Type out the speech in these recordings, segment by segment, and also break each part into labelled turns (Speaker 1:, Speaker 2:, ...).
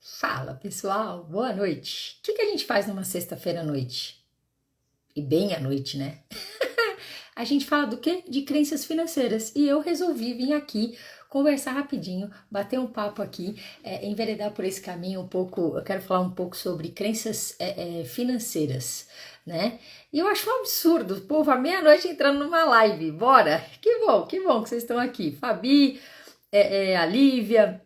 Speaker 1: Fala pessoal, boa noite. O que a gente faz numa sexta-feira à noite? E bem à noite, né? A gente fala do quê? De crenças financeiras. E eu resolvi vir aqui conversar rapidinho, bater um papo aqui, enveredar por esse caminho um pouco. Eu quero falar um pouco sobre crenças financeiras, né? E eu acho um absurdo o povo à meia-noite entrando numa live. Bora! Que bom que vocês estão aqui. Fabi, a Lívia.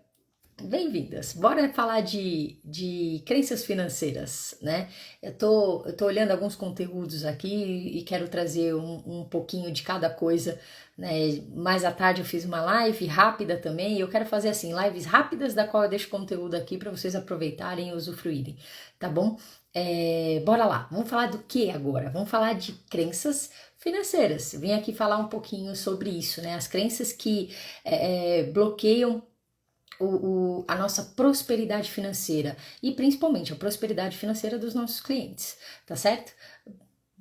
Speaker 1: Bem-vindas. Bora falar de crenças financeiras, né? Eu tô olhando alguns conteúdos aqui e quero trazer um pouquinho de cada coisa, né? Mais à tarde eu fiz uma live rápida também e eu quero fazer assim, lives rápidas da qual eu deixo conteúdo aqui para vocês aproveitarem e usufruírem, tá bom? Bora lá, vamos falar do que agora? Vamos falar de crenças financeiras. Vim aqui falar um pouquinho sobre isso, né? As crenças que bloqueiam a nossa prosperidade financeira e principalmente a prosperidade financeira dos nossos clientes, tá certo?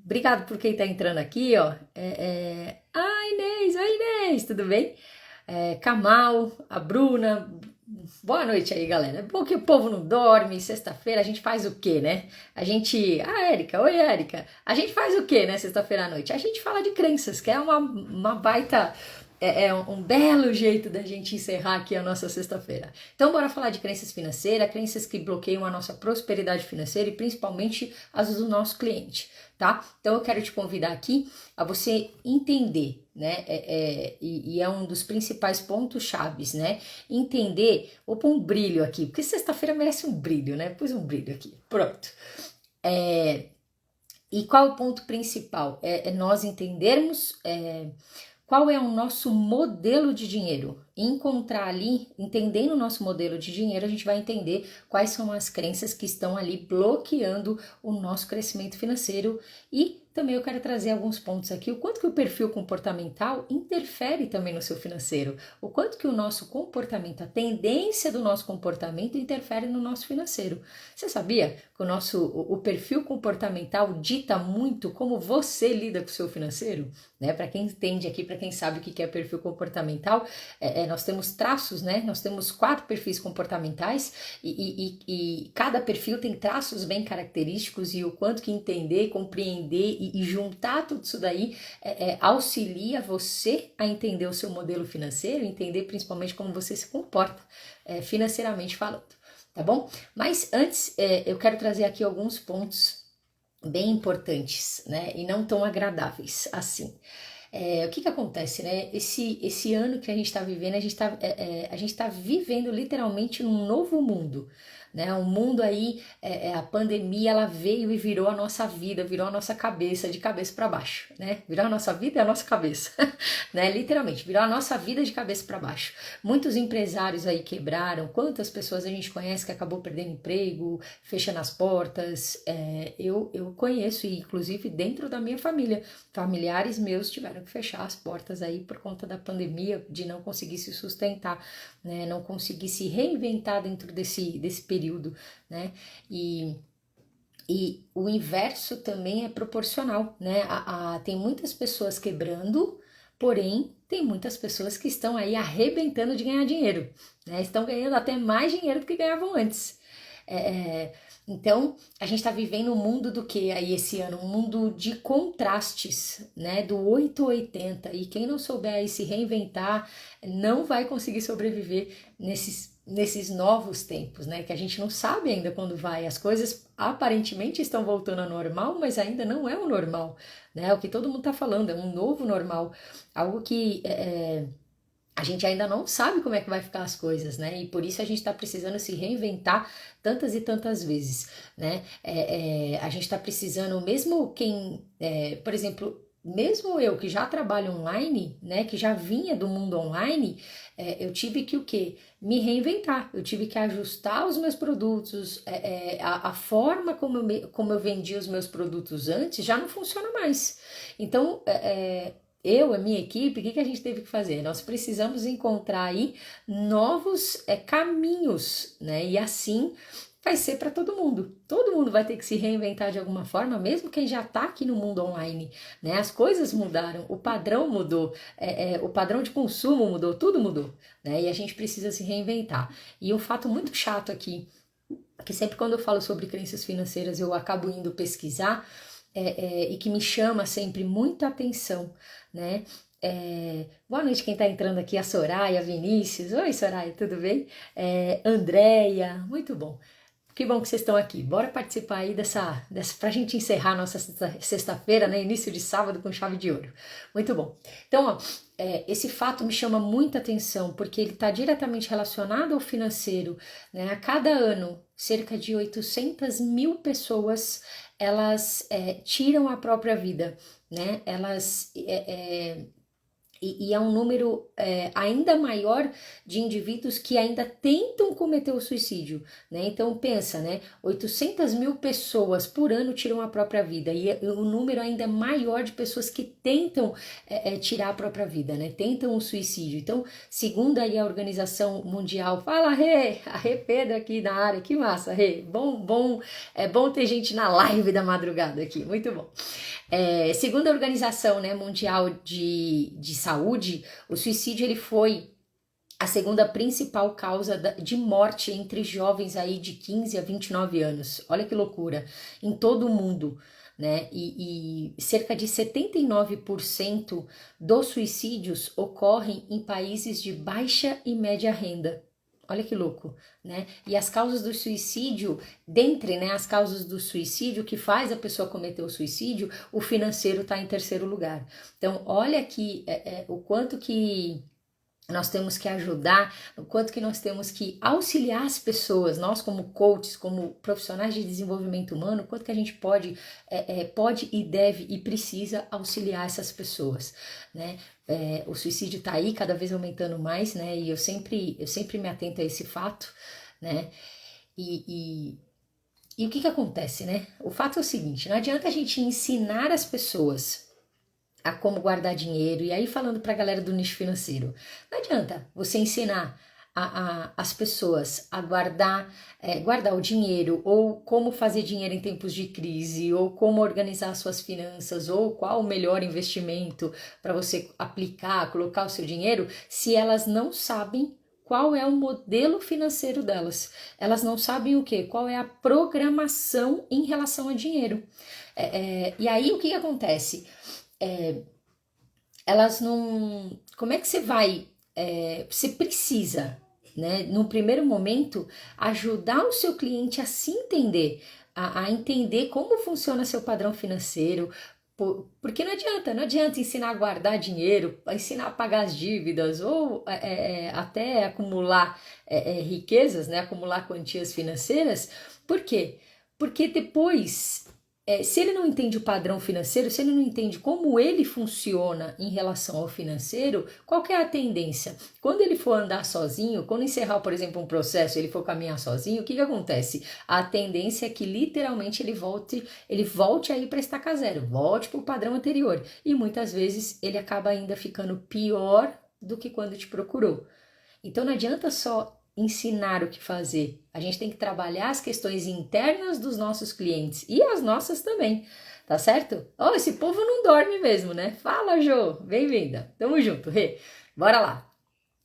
Speaker 1: Obrigado por quem tá entrando aqui, ó. Inês, oi Inês, tudo bem? Kamal, a Bruna, boa noite aí, galera. É bom que o povo não dorme, sexta-feira a gente faz o quê, né? Érica, oi Érica. A gente faz o quê, né, sexta-feira à noite? A gente fala de crenças, que é uma baita um belo jeito da gente encerrar aqui a nossa sexta-feira. Então, bora falar de crenças financeiras, crenças que bloqueiam a nossa prosperidade financeira e principalmente as do nosso cliente, tá? Então, eu quero te convidar aqui a você entender, né? E é um dos principais pontos chaves, né? Entender, vou pôr um brilho aqui, porque sexta-feira merece um brilho, né? Pus um brilho aqui, pronto. E qual é o ponto principal? É nós entendermos qual é o nosso modelo de dinheiro. Encontrar ali, entendendo o nosso modelo de dinheiro, a gente vai entender quais são as crenças que estão ali bloqueando o nosso crescimento financeiro. E também eu quero trazer alguns pontos aqui, o quanto que o perfil comportamental interfere também no seu financeiro, o quanto que o nosso comportamento, a tendência do nosso comportamento interfere no nosso financeiro. Você sabia que o perfil comportamental dita muito como você lida com o seu financeiro? Né? Para quem entende aqui, para quem sabe o que é perfil comportamental, nós temos traços, né? Nós temos 4 perfis comportamentais e cada perfil tem traços bem característicos e o quanto que entender, compreender e juntar tudo isso daí auxilia você a entender o seu modelo financeiro, entender principalmente como você se comporta financeiramente falando, tá bom? Mas antes eu quero trazer aqui alguns pontos bem importantes, né? E não tão agradáveis assim. O que acontece, né? Esse ano que a gente está vivendo, a gente tá vivendo literalmente um novo mundo, né? Um mundo aí, a pandemia, ela veio e virou a nossa vida, virou a nossa cabeça, de cabeça para baixo, né? Virou a nossa vida e a nossa cabeça, né? Literalmente, virou a nossa vida de cabeça para baixo. Muitos empresários aí quebraram, quantas pessoas a gente conhece que acabou perdendo emprego, fechando as portas, eu conheço, e inclusive dentro da minha família, familiares meus tiveram que fechar as portas aí por conta da pandemia, de não conseguir se sustentar, né? Não conseguir se reinventar dentro desse período, né? E o inverso também é proporcional, né? Tem muitas pessoas quebrando, porém tem muitas pessoas que estão aí arrebentando de ganhar dinheiro, né? Estão ganhando até mais dinheiro do que ganhavam antes. Então, a gente está vivendo um mundo do que aí esse ano? Um mundo de contrastes, né? Do 880. E quem não souber aí se reinventar não vai conseguir sobreviver nesses novos tempos, né? Que a gente não sabe ainda quando vai. As coisas aparentemente estão voltando ao normal, mas ainda não é o normal, né? O que todo mundo está falando é um novo normal. Algo que a gente ainda não sabe como é que vai ficar as coisas, né? E por isso a gente está precisando se reinventar tantas e tantas vezes, né? A gente está precisando, mesmo quem, por exemplo, mesmo eu que já trabalho online, né? Que já vinha do mundo online, eu tive que o quê? Me reinventar. Eu tive que ajustar os meus produtos, a forma como eu vendia os meus produtos antes já não funciona mais. Então, a minha equipe, o que a gente teve que fazer? Nós precisamos encontrar aí novos caminhos, né? E assim vai ser para todo mundo. Todo mundo vai ter que se reinventar de alguma forma, mesmo quem já está aqui no mundo online, né? As coisas mudaram, o padrão mudou, o padrão de consumo mudou, tudo mudou, né? E a gente precisa se reinventar. E um fato muito chato aqui que sempre quando eu falo sobre crenças financeiras eu acabo indo pesquisar, e que me chama sempre muita atenção, né? Boa noite quem está entrando aqui, a Soraya, Vinícius. Oi, Soraya, tudo bem? Andréia, muito bom. Que bom que vocês estão aqui. Bora participar aí dessa pra gente encerrar nossa sexta-feira, né? Início de sábado com chave de ouro. Muito bom. Então, ó, esse fato me chama muita atenção, porque ele está diretamente relacionado ao financeiro, né? A cada ano, cerca de 800 mil pessoas, elas tiram a própria vida, né? Elas... E é um número ainda maior de indivíduos que ainda tentam cometer o suicídio, né? Então pensa, né? 800 mil pessoas por ano tiram a própria vida e o número ainda é maior de pessoas que tentam tirar a própria vida, né? Tentam o suicídio. Então, segundo aí a Organização Mundial, fala Rê, a Rê Pedro aqui na área, que massa, Rê, é bom ter gente na live da madrugada aqui, muito bom. Segundo a Organização, né, Mundial de Saúde, o suicídio ele foi a segunda principal causa de morte entre jovens aí de 15 a 29 anos. Olha que loucura, em todo o mundo, né? E cerca de 79% dos suicídios ocorrem em países de baixa e média renda. Olha que louco, né? E as causas do suicídio, dentre, né, as causas do suicídio que faz a pessoa cometer o suicídio, o financeiro está em terceiro lugar. Então, olha aqui o quanto que nós temos que ajudar, o quanto que nós temos que auxiliar as pessoas, nós como coaches, como profissionais de desenvolvimento humano, o quanto que a gente pode e deve e precisa auxiliar essas pessoas, né? O suicídio está aí cada vez aumentando mais, né? E eu sempre me atento a esse fato, né? E o que acontece, né? O fato é o seguinte, não adianta a gente ensinar as pessoas a como guardar dinheiro, e aí falando para a galera do nicho financeiro, não adianta você ensinar as pessoas a guardar o dinheiro, ou como fazer dinheiro em tempos de crise, ou como organizar suas finanças, ou qual o melhor investimento para você aplicar, colocar o seu dinheiro, se elas não sabem qual é o modelo financeiro delas. Elas não sabem o quê? Qual é a programação em relação a dinheiro. E aí o que acontece? Elas não... Como é que você vai... você precisa, né, no primeiro momento, ajudar o seu cliente a se entender, a entender como funciona seu padrão financeiro, porque não adianta ensinar a guardar dinheiro, ensinar a pagar as dívidas, ou até acumular riquezas, né, acumular quantias financeiras. Por quê? Porque depois... se ele não entende o padrão financeiro, se ele não entende como ele funciona em relação ao financeiro, qual que é a tendência? Quando ele for andar sozinho, quando encerrar, por exemplo, um processo, ele for caminhar sozinho, o que acontece? A tendência é que literalmente ele volte a ir para estaca zero, volte para o padrão anterior. E muitas vezes ele acaba ainda ficando pior do que quando te procurou. Então não adianta só ensinar o que fazer. A gente tem que trabalhar as questões internas dos nossos clientes e as nossas também, tá certo? Oh, esse povo não dorme mesmo, né? Fala, Jô, bem-vinda. Tamo junto, Rê. Bora lá.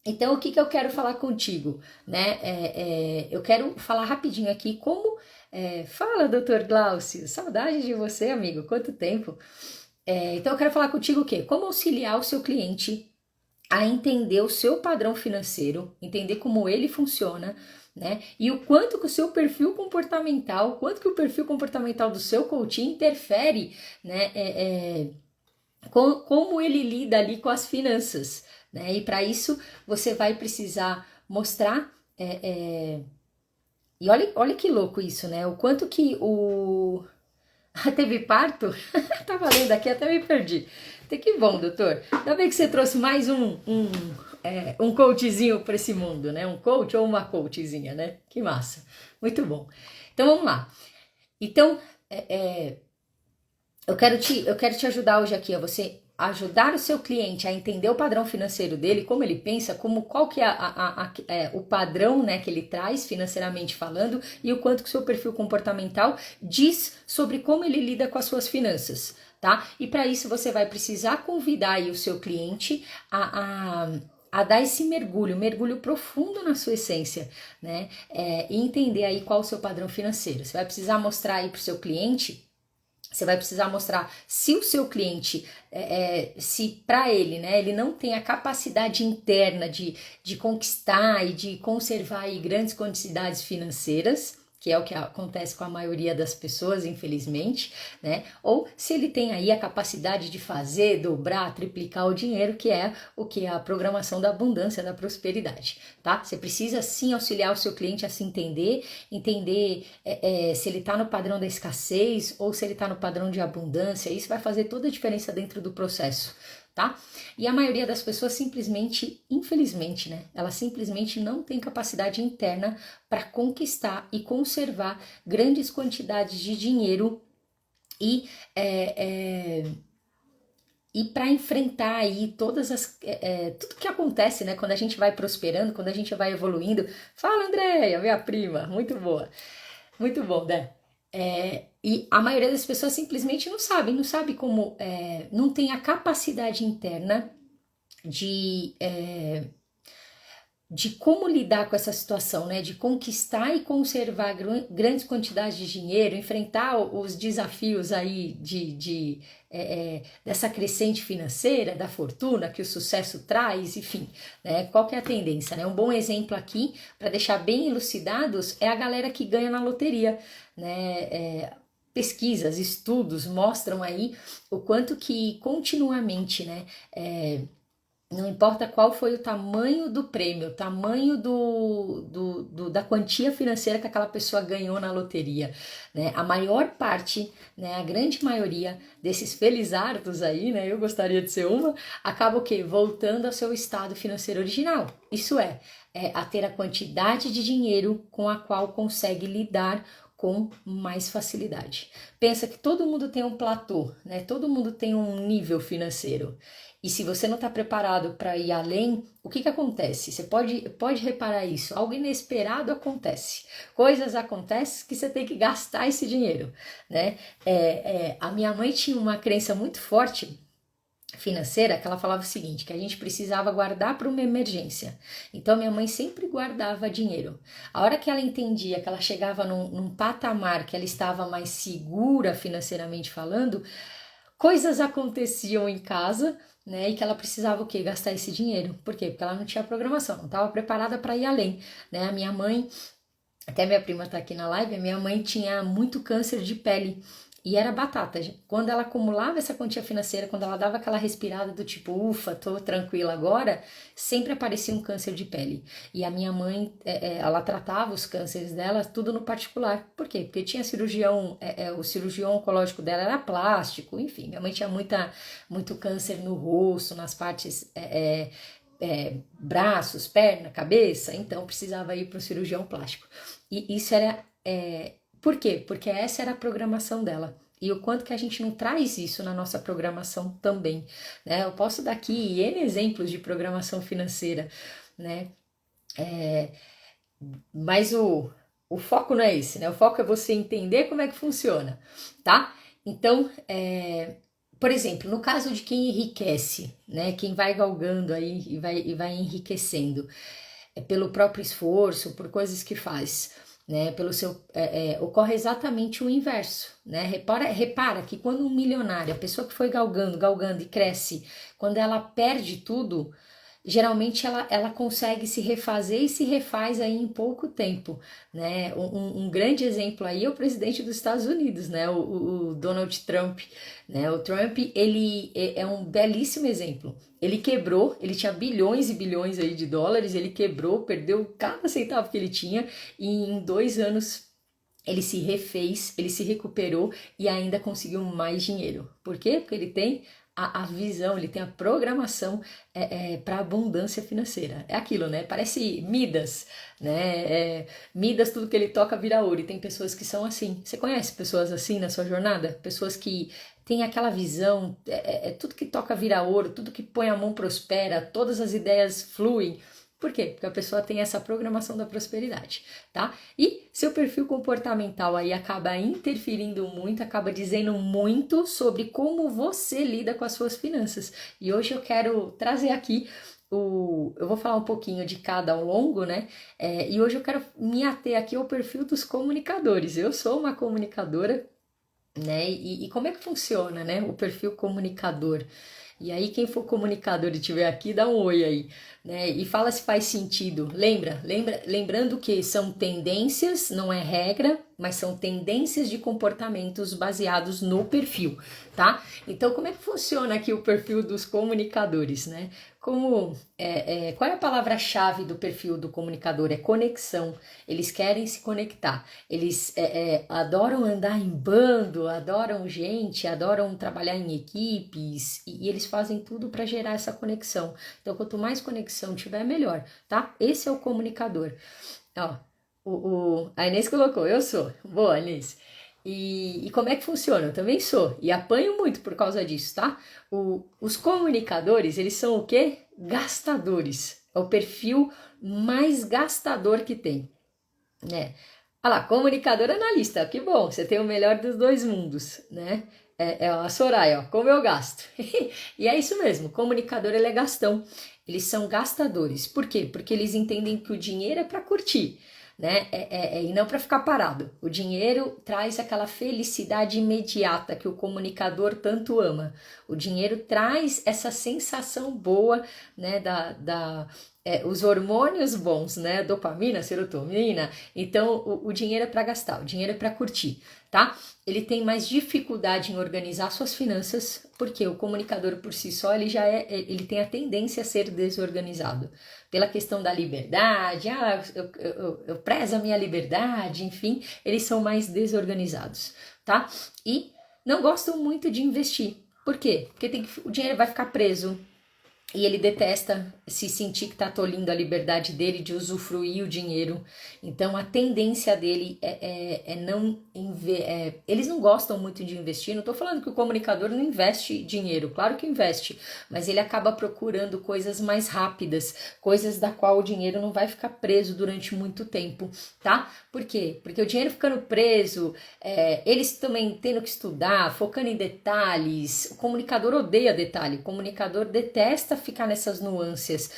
Speaker 1: Então, o que eu quero falar contigo, né? Eu quero falar rapidinho aqui como... fala, doutor Glaucio, saudade de você, amigo, quanto tempo. Então, eu quero falar contigo o quê? Como auxiliar o seu cliente a entender o seu padrão financeiro, entender como ele funciona, né? E o quanto que o seu perfil comportamental, do seu coach interfere, né? Como ele lida ali com as finanças, né? E para isso você vai precisar mostrar... E olha que louco isso, né? O quanto que o... Teve parto? Tava lendo aqui, até me perdi. Que bom, doutor. Ainda bem que você trouxe mais um coachzinho para esse mundo, né? Um coach ou uma coachzinha, né? Que massa. Muito bom. Então, vamos lá. Então, eu quero te ajudar hoje aqui, a você ajudar o seu cliente a entender o padrão financeiro dele, como ele pensa, qual que é o padrão, né, que ele traz financeiramente falando, e o quanto que o seu perfil comportamental diz sobre como ele lida com as suas finanças, tá? E para isso você vai precisar convidar aí o seu cliente a dar esse mergulho profundo na sua essência, né? E entender aí qual o seu padrão financeiro. Você vai precisar mostrar aí para o seu cliente. Você vai precisar mostrar se o seu cliente, se para ele, né, ele não tem a capacidade interna de conquistar e de conservar aí grandes quantidades financeiras, que é o que acontece com a maioria das pessoas, infelizmente, né? Ou se ele tem aí a capacidade de fazer, dobrar, triplicar o dinheiro, que é o que é a programação da abundância, da prosperidade, tá? Você precisa sim auxiliar o seu cliente a se entender se ele está no padrão da escassez ou se ele está no padrão de abundância. Isso vai fazer toda a diferença dentro do processo, tá? E a maioria das pessoas simplesmente, infelizmente, né? Ela simplesmente não tem capacidade interna para conquistar e conservar grandes quantidades de dinheiro e para enfrentar aí todas tudo que acontece, né? Quando a gente vai prosperando, quando a gente vai evoluindo. Fala, Andréia, minha prima, muito boa, muito bom, né? E a maioria das pessoas simplesmente não sabe como, não tem a capacidade interna de como lidar com essa situação, né? De conquistar e conservar grandes quantidades de dinheiro, enfrentar os desafios aí dessa crescente financeira, da fortuna que o sucesso traz, enfim, né? Qual que é a tendência, né? Um bom exemplo aqui, para deixar bem elucidados, é a galera que ganha na loteria, né? Pesquisas, estudos mostram aí o quanto que continuamente, né? Não importa qual foi o tamanho do prêmio, o tamanho da quantia financeira que aquela pessoa ganhou na loteria, né? A maior parte, né, a grande maioria desses felizardos aí, né, eu gostaria de ser uma, acaba o quê? Voltando ao seu estado financeiro original. Isso a ter a quantidade de dinheiro com a qual consegue lidar com mais facilidade. Pensa que todo mundo tem um platô, né? Todo mundo tem um nível financeiro. E se você não está preparado para ir além, o que acontece? Você pode reparar isso. Algo inesperado acontece. Coisas acontecem que você tem que gastar esse dinheiro, né? A minha mãe tinha uma crença muito forte financeira, que ela falava o seguinte, que a gente precisava guardar para uma emergência. Então minha mãe sempre guardava dinheiro. A hora que ela entendia que ela chegava num patamar que ela estava mais segura financeiramente falando, coisas aconteciam em casa, né, e que ela precisava o quê? Gastar esse dinheiro. Por quê? Porque ela não tinha programação, não estava preparada para ir além, né? A minha mãe, até minha prima tá aqui na live, a minha mãe tinha muito câncer de pele e era batata. Quando ela acumulava essa quantia financeira, quando ela dava aquela respirada do tipo, ufa, tô tranquila agora, sempre aparecia um câncer de pele. E a minha mãe, ela tratava os cânceres dela tudo no particular. Por quê? Porque tinha cirurgião, o cirurgião oncológico dela era plástico, enfim. Minha mãe tinha muito câncer no rosto, nas partes... braços, perna, cabeça, então precisava ir para o cirurgião plástico. E isso era... por quê? Porque essa era a programação dela. E o quanto que a gente não traz isso na nossa programação também, né? Eu posso dar aqui N exemplos de programação financeira, né? Mas o foco não é esse, né? O foco é você entender como é que funciona, tá? Então, por exemplo, no caso de quem enriquece, né? Quem vai galgando aí e vai enriquecendo, pelo próprio esforço, por coisas que faz, né? Pelo seu ocorre exatamente o inverso, né? Repara que quando um milionário, a pessoa que foi galgando e cresce, quando ela perde tudo, geralmente ela consegue se refazer e se refaz aí em pouco tempo, né? Um grande exemplo aí é o presidente dos Estados Unidos, né? O Donald Trump, né? O Trump, ele é um belíssimo exemplo. Ele quebrou, ele tinha bilhões e bilhões aí de dólares, ele quebrou, perdeu cada centavo que ele tinha e em 2 anos ele se refez, ele se recuperou e ainda conseguiu mais dinheiro. Por quê? Porque ele tem a visão, ele tem a programação para abundância financeira. É aquilo, né? Parece Midas, né? Midas, tudo que ele toca vira ouro. E tem pessoas que são assim. Você conhece pessoas assim na sua jornada? Pessoas que têm aquela visão, tudo que toca vira ouro, tudo que põe a mão prospera, todas as ideias fluem. Por quê? Porque a pessoa tem essa programação da prosperidade, tá? E seu perfil comportamental aí acaba interferindo muito, acaba dizendo muito sobre como você lida com as suas finanças. E hoje eu quero trazer aqui eu vou falar um pouquinho de cada ao longo, né? E hoje eu quero me ater aqui ao perfil dos comunicadores. Eu sou uma comunicadora, né? E como é que funciona, né? O perfil comunicador. E aí, quem for comunicador e estiver aqui, dá um oi aí, né? E fala se faz sentido. Lembrando que são tendências, não é regra, mas são tendências de comportamentos baseados no perfil, tá? Então, como é que funciona aqui o perfil dos comunicadores, né? Qual é a palavra-chave do perfil do comunicador? É conexão. Eles querem se conectar. Eles adoram andar em bando, adoram gente, adoram trabalhar em equipes e eles fazem tudo para gerar essa conexão. Então, quanto mais conexão tiver, melhor, tá? Esse é o comunicador. Ó, a Inês colocou, eu sou. Boa, Inês. E como é que funciona? Eu também sou. E apanho muito por causa disso, tá? Os comunicadores, eles são o quê? Gastadores. É o perfil mais gastador que tem, né? Olha lá, comunicador analista. Que bom, você tem o melhor dos dois mundos, né? É a Soraya, ó, como eu gasto. E é isso mesmo, comunicador ele é gastão. Eles são gastadores. Por quê? Porque eles entendem que o dinheiro é para curtir, né? E não para ficar parado. O dinheiro traz aquela felicidade imediata que o comunicador tanto ama. O dinheiro traz essa sensação boa, né? Os hormônios bons, né? Dopamina, serotonina. Então, o dinheiro é para gastar, o dinheiro é para curtir, tá? Ele tem mais dificuldade em organizar suas finanças, porque o comunicador por si só, ele tem a tendência a ser desorganizado. Pela questão da liberdade, eu prezo a minha liberdade, enfim, eles são mais desorganizados, tá? E não gostam muito de investir. Por quê? Porque o dinheiro vai ficar preso. E ele detesta se sentir que está tolhindo a liberdade dele de usufruir o dinheiro. Então a tendência dele eles não gostam muito de investir. Não estou falando que o comunicador não investe dinheiro, claro que investe, mas ele acaba procurando coisas mais rápidas, coisas da qual o dinheiro não vai ficar preso durante muito tempo, tá? Por quê? Porque o dinheiro ficando preso, eles também tendo que estudar, focando em detalhes. O comunicador odeia detalhe, o comunicador detesta ficar nessas nuances,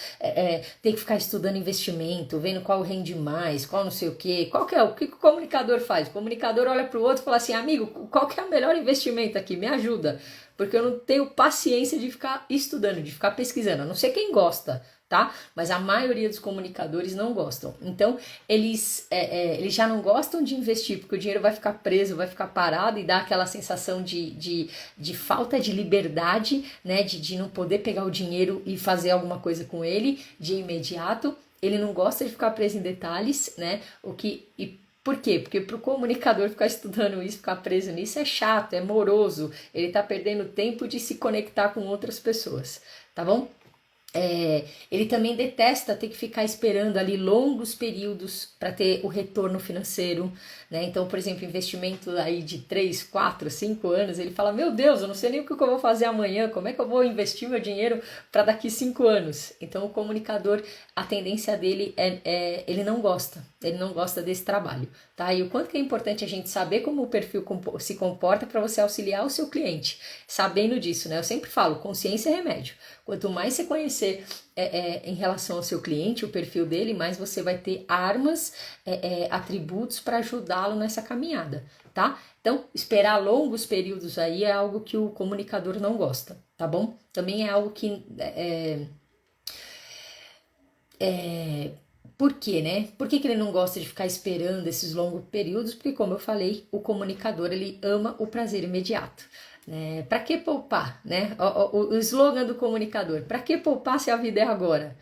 Speaker 1: tem que ficar estudando investimento, vendo qual rende mais, qual não sei o que, o que o comunicador faz? O comunicador olha para o outro e fala assim, amigo, qual que é o melhor investimento aqui? Me ajuda, porque eu não tenho paciência de ficar estudando, de ficar pesquisando, a não ser quem gosta, tá? Mas a maioria dos comunicadores não gostam. Então, eles já não gostam de investir, porque o dinheiro vai ficar preso, vai ficar parado e dá aquela sensação de falta de liberdade, né? De não poder pegar o dinheiro e fazer alguma coisa com ele de imediato. Ele não gosta de ficar preso em detalhes, né? Por quê? Porque para o comunicador ficar estudando isso, ficar preso nisso é chato, é moroso. Ele está perdendo tempo de se conectar com outras pessoas, tá bom? Ele também detesta ter que ficar esperando ali longos períodos para ter o retorno financeiro, né? Então, por exemplo, investimento aí de 3, 4, 5 anos, ele fala, meu Deus, eu não sei nem o que eu vou fazer amanhã, como é que eu vou investir meu dinheiro para daqui 5 anos? Então, o comunicador, a tendência dele ele não gosta desse trabalho, tá? E o quanto que é importante a gente saber como o perfil se comporta para você auxiliar o seu cliente, sabendo disso, né? Eu sempre falo, consciência é remédio. Quanto mais você conhecer em relação ao seu cliente, o perfil dele, mais você vai ter armas, atributos para ajudá-lo nessa caminhada, tá? Então, esperar longos períodos aí é algo que o comunicador não gosta, tá bom? Também é algo que... Por quê, né? Por que ele não gosta de ficar esperando esses longos períodos? Porque, como eu falei, o comunicador, ele ama o prazer imediato. Para que poupar, né? O slogan do comunicador, para que poupar se a vida é agora,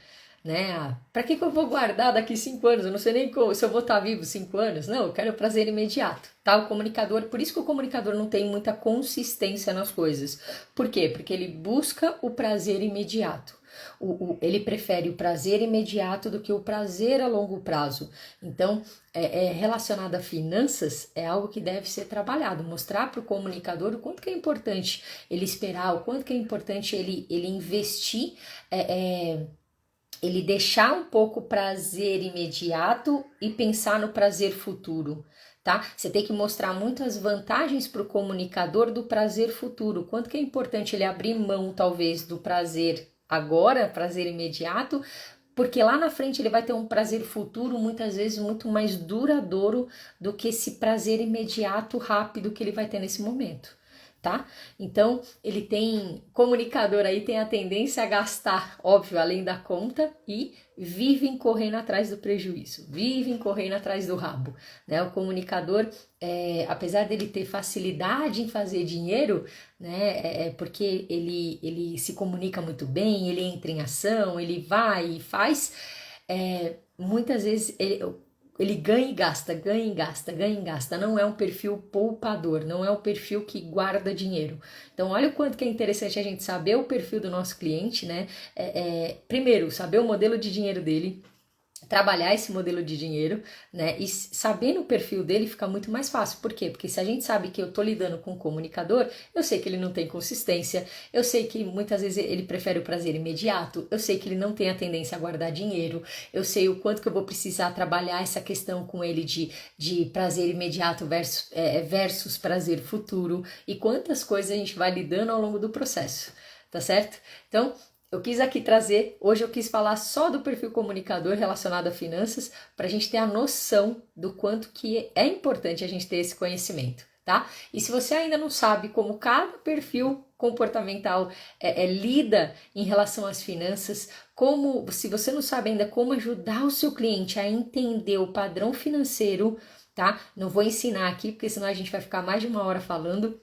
Speaker 1: né? Para que eu vou guardar daqui 5 anos? Eu não sei nem se eu vou estar vivo 5 anos. Não, eu quero prazer imediato, tá? O comunicador, por isso que o comunicador não tem muita consistência nas coisas. Por quê? Porque ele busca o prazer imediato. Ele prefere o prazer imediato do que o prazer a longo prazo. Então, relacionado a finanças, é algo que deve ser trabalhado. Mostrar para o comunicador o quanto que é importante ele esperar, o quanto que é importante ele investir, ele deixar um pouco o prazer imediato e pensar no prazer futuro. Tá? Você tem que mostrar muitas vantagens para o comunicador do prazer futuro. Quanto que é importante ele abrir mão, talvez, do prazer agora, prazer imediato, porque lá na frente ele vai ter um prazer futuro, muitas vezes muito mais duradouro do que esse prazer imediato, rápido que ele vai ter nesse momento, tá? Então, ele tem, comunicador aí tem a tendência a gastar, óbvio, além da conta e vivem correndo atrás do prejuízo, vivem correndo atrás do rabo, né? O comunicador, apesar dele ter facilidade em fazer dinheiro, né? Porque ele se comunica muito bem, ele entra em ação, ele vai e faz, muitas vezes ele ganha e gasta, ganha e gasta, ganha e gasta. Não é um perfil poupador, não é um perfil que guarda dinheiro. Então, olha o quanto que é interessante a gente saber o perfil do nosso cliente, né? Primeiro, saber o modelo de dinheiro dele, trabalhar esse modelo de dinheiro, né? E sabendo o perfil dele fica muito mais fácil. Por quê? Porque se a gente sabe que eu tô lidando com um comunicador, eu sei que ele não tem consistência, eu sei que muitas vezes ele prefere o prazer imediato, eu sei que ele não tem a tendência a guardar dinheiro, eu sei o quanto que eu vou precisar trabalhar essa questão com ele de prazer imediato versus prazer futuro e quantas coisas a gente vai lidando ao longo do processo, tá certo? Então, eu quis aqui trazer, hoje eu quis falar só do perfil comunicador relacionado a finanças, para a gente ter a noção do quanto que é importante a gente ter esse conhecimento, tá? E se você ainda não sabe como cada perfil comportamental lida em relação às finanças, se você não sabe ainda como ajudar o seu cliente a entender o padrão financeiro, tá? Não vou ensinar aqui, porque senão a gente vai ficar mais de uma hora falando,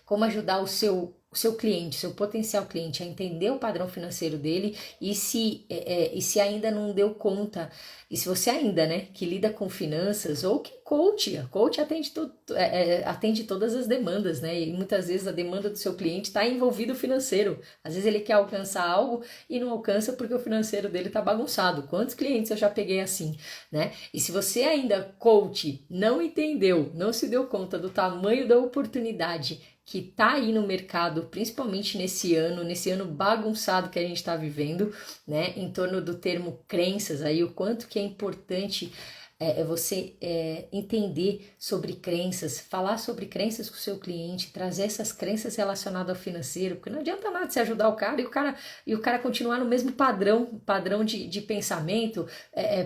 Speaker 1: como ajudar o seu cliente, seu potencial cliente a entender o padrão financeiro dele e se ainda não deu conta, e se você ainda, né, que lida com finanças ou que coach atende todas as demandas, né, e muitas vezes a demanda do seu cliente está envolvido financeiro, às vezes ele quer alcançar algo e não alcança porque o financeiro dele está bagunçado. Quantos clientes eu já peguei assim, né? E se você ainda, coach, não entendeu, não se deu conta do tamanho da oportunidade que tá aí no mercado, principalmente nesse ano bagunçado que a gente está vivendo, né, em torno do termo crenças, aí o quanto que é importante você entender sobre crenças, falar sobre crenças com o seu cliente, trazer essas crenças relacionadas ao financeiro, porque não adianta nada você ajudar o cara e o cara continuar no mesmo padrão de pensamento,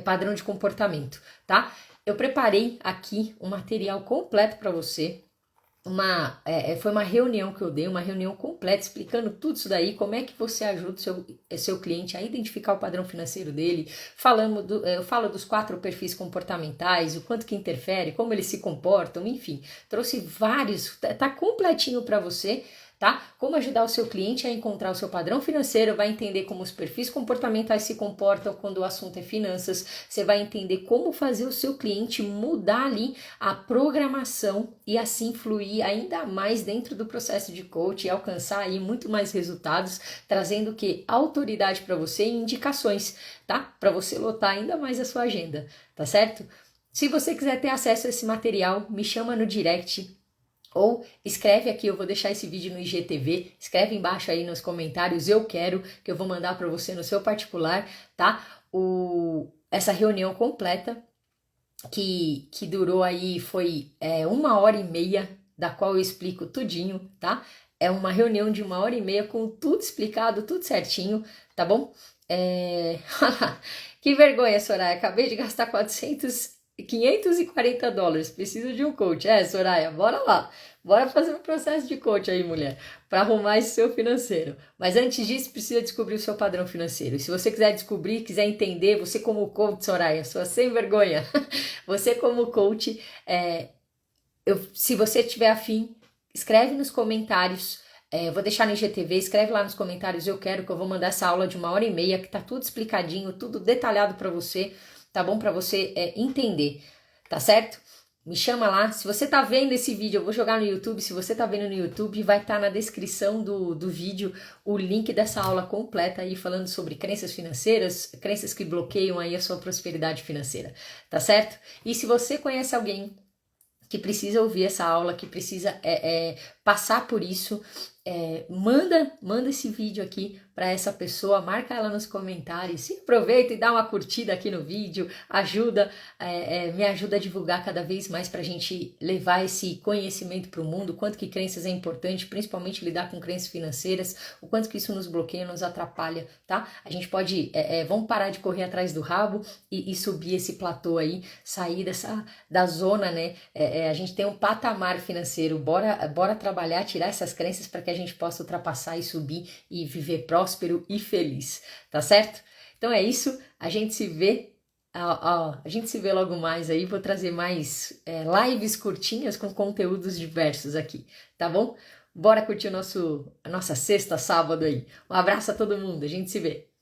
Speaker 1: padrão de comportamento, tá? Eu preparei aqui um material completo para você. Foi uma reunião que eu dei, uma reunião completa explicando tudo isso daí, como é que você ajuda o seu cliente a identificar o padrão financeiro dele, eu falo dos 4 perfis comportamentais, o quanto que interfere, como eles se comportam, enfim, trouxe vários, tá completinho para você, tá? Como ajudar o seu cliente a encontrar o seu padrão financeiro, vai entender como os perfis comportamentais se comportam quando o assunto é finanças, você vai entender como fazer o seu cliente mudar ali a programação e assim fluir ainda mais dentro do processo de coach e alcançar aí muito mais resultados, trazendo o que? Autoridade para você e indicações, tá? Para você lotar ainda mais a sua agenda, tá certo? Se você quiser ter acesso a esse material, me chama no direct, ou escreve aqui, eu vou deixar esse vídeo no IGTV, escreve embaixo aí nos comentários, eu quero, que eu vou mandar para você no seu particular, tá? Essa reunião completa, que durou aí, foi 1h30, da qual eu explico tudinho, tá? É uma reunião de 1h30 com tudo explicado, tudo certinho, tá bom? Que vergonha, Soraya, acabei de gastar $540, preciso de um coach. Soraya, bora lá, bora fazer um processo de coach aí, mulher, para arrumar esse seu financeiro. Mas antes disso, precisa descobrir o seu padrão financeiro. E se você quiser descobrir, quiser entender, você como coach, Soraya, sua sem vergonha, você como coach, se você tiver afim, escreve nos comentários. Eu vou deixar no IGTV, escreve lá nos comentários, eu quero, que eu vou mandar essa aula de 1h30, que tá tudo explicadinho, tudo detalhado para você, tá bom? Para você entender, tá certo? Me chama lá. Se você tá vendo esse vídeo, eu vou jogar no YouTube. Se você tá vendo no YouTube, vai estar na descrição do vídeo o link dessa aula completa aí, falando sobre crenças financeiras, crenças que bloqueiam aí a sua prosperidade financeira, tá certo? E se você conhece alguém que precisa ouvir essa aula, que precisa passar por isso, manda esse vídeo aqui para essa pessoa, marca ela nos comentários, e aproveita e dá uma curtida aqui no vídeo, me ajuda a divulgar cada vez mais para a gente levar esse conhecimento para o mundo, o quanto que crenças é importante, principalmente lidar com crenças financeiras, o quanto que isso nos bloqueia, nos atrapalha, tá? A gente pode, vamos parar de correr atrás do rabo e subir esse platô aí, sair da zona, né? A gente tem um patamar financeiro, bora trabalhar, tirar essas crenças para que a gente possa ultrapassar e subir e viver próspero e feliz, tá certo? Então é isso, a gente se vê logo mais aí, vou trazer mais lives curtinhas com conteúdos diversos aqui, tá bom? Bora curtir a nossa sexta sábado aí. Um abraço a todo mundo, a gente se vê.